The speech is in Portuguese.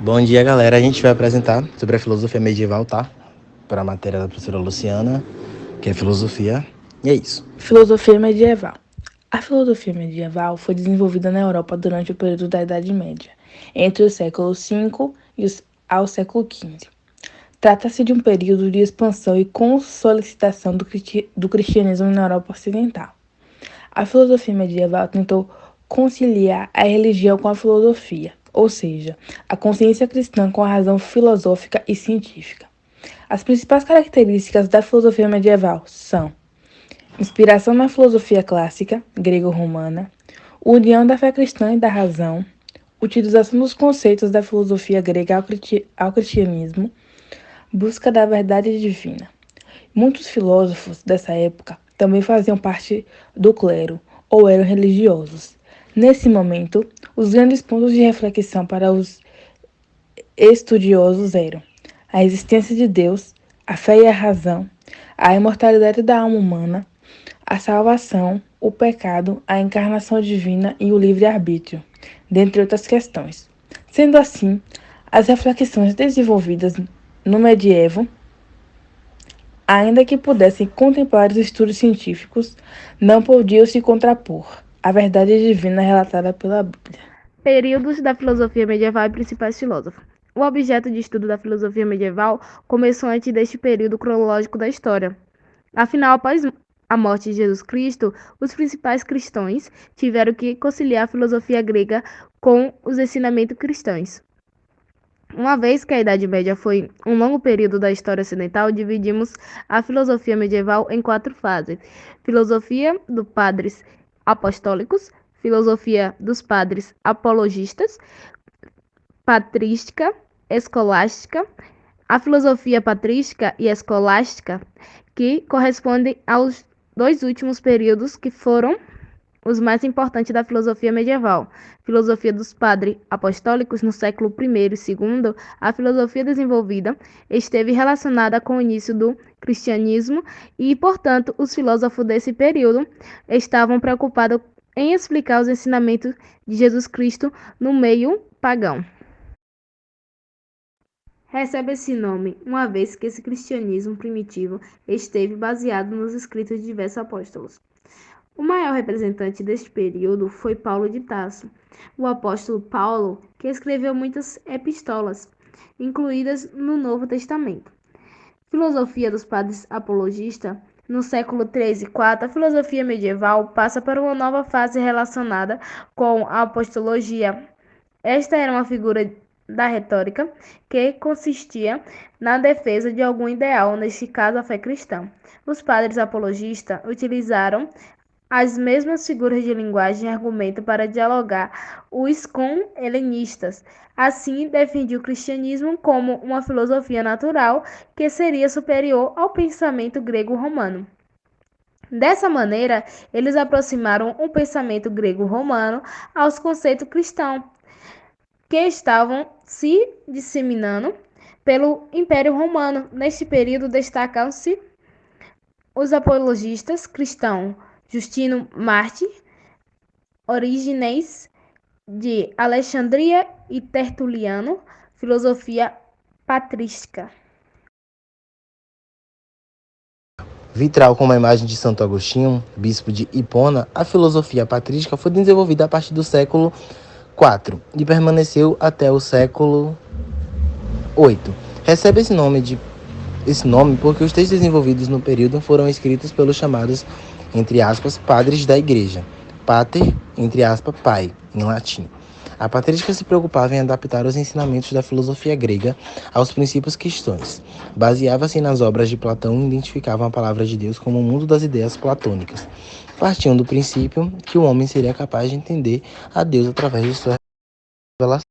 Bom dia, galera. A gente vai apresentar sobre a filosofia medieval, tá? Para a matéria da professora Luciana, que é filosofia. E é isso. Filosofia medieval. A filosofia medieval foi desenvolvida na Europa durante o período da Idade Média, entre o século V ao século XV. Trata-se de um período de expansão e consolidação do cristianismo na Europa Ocidental. A filosofia medieval tentou conciliar a religião com a filosofia, ou seja, a consciência cristã com a razão filosófica e científica. As principais características da filosofia medieval são inspiração na filosofia clássica, grego-romana, união da fé cristã e da razão, utilização dos conceitos da filosofia grega ao cristianismo, busca da verdade divina. Muitos filósofos dessa época também faziam parte do clero ou eram religiosos. Nesse momento, os grandes pontos de reflexão para os estudiosos eram a existência de Deus, a fé e a razão, a imortalidade da alma humana, a salvação, o pecado, a encarnação divina e o livre-arbítrio, dentre outras questões. Sendo assim, as reflexões desenvolvidas no medievo, ainda que pudessem contemplar os estudos científicos, não podiam se contrapor à verdade divina relatada pela Bíblia. Períodos da filosofia medieval e principais filósofos. O objeto de estudo da filosofia medieval começou antes deste período cronológico da história. Afinal, após a morte de Jesus Cristo, os principais cristãos tiveram que conciliar a filosofia grega com os ensinamentos cristãos. Uma vez que a Idade Média foi um longo período da história ocidental, dividimos a filosofia medieval em 4 fases: filosofia dos padres apostólicos, filosofia dos padres apologistas, patrística, escolástica. A filosofia patrística e escolástica, que correspondem aos 2 últimos períodos que foram os mais importantes da filosofia medieval. Filosofia dos padres apostólicos no século I e II, a filosofia desenvolvida esteve relacionada com o início do cristianismo e, portanto, os filósofos desse período estavam preocupados em explicar os ensinamentos de Jesus Cristo no meio pagão. Recebe esse nome uma vez que esse cristianismo primitivo esteve baseado nos escritos de diversos apóstolos. O maior representante deste período foi Paulo de Tarso, o apóstolo Paulo, que escreveu muitas epístolas, incluídas no Novo Testamento. Filosofia dos padres apologistas. No século III e IV, a filosofia medieval passa por uma nova fase relacionada com a apostologia. Esta era uma figura da retórica que consistia na defesa de algum ideal, neste caso a fé cristã. Os padres apologistas utilizaram as mesmas figuras de linguagem e argumento para dialogar os com helenistas. Assim, defendia o cristianismo como uma filosofia natural que seria superior ao pensamento grego-romano. Dessa maneira, eles aproximaram o pensamento grego-romano aos conceitos cristãos, que estavam se disseminando pelo Império Romano. Neste período, destacam-se os apologistas cristãos Justino Mártir, Orígenes de Alexandria e Tertuliano, filosofia patrística. Vitral com uma imagem de Santo Agostinho, bispo de Hipona, a filosofia patrística foi desenvolvida a partir do século IV e permaneceu até o século VIII. Recebe esse nome porque os textos desenvolvidos no período foram escritos pelos chamados, entre aspas, padres da igreja, pater, entre aspas, pai, em latim. A patrística se preocupava em adaptar os ensinamentos da filosofia grega aos princípios cristãos. Baseava-se nas obras de Platão e identificavam a palavra de Deus como o mundo das ideias platônicas. Partiam do princípio que o homem seria capaz de entender a Deus através de sua revelação.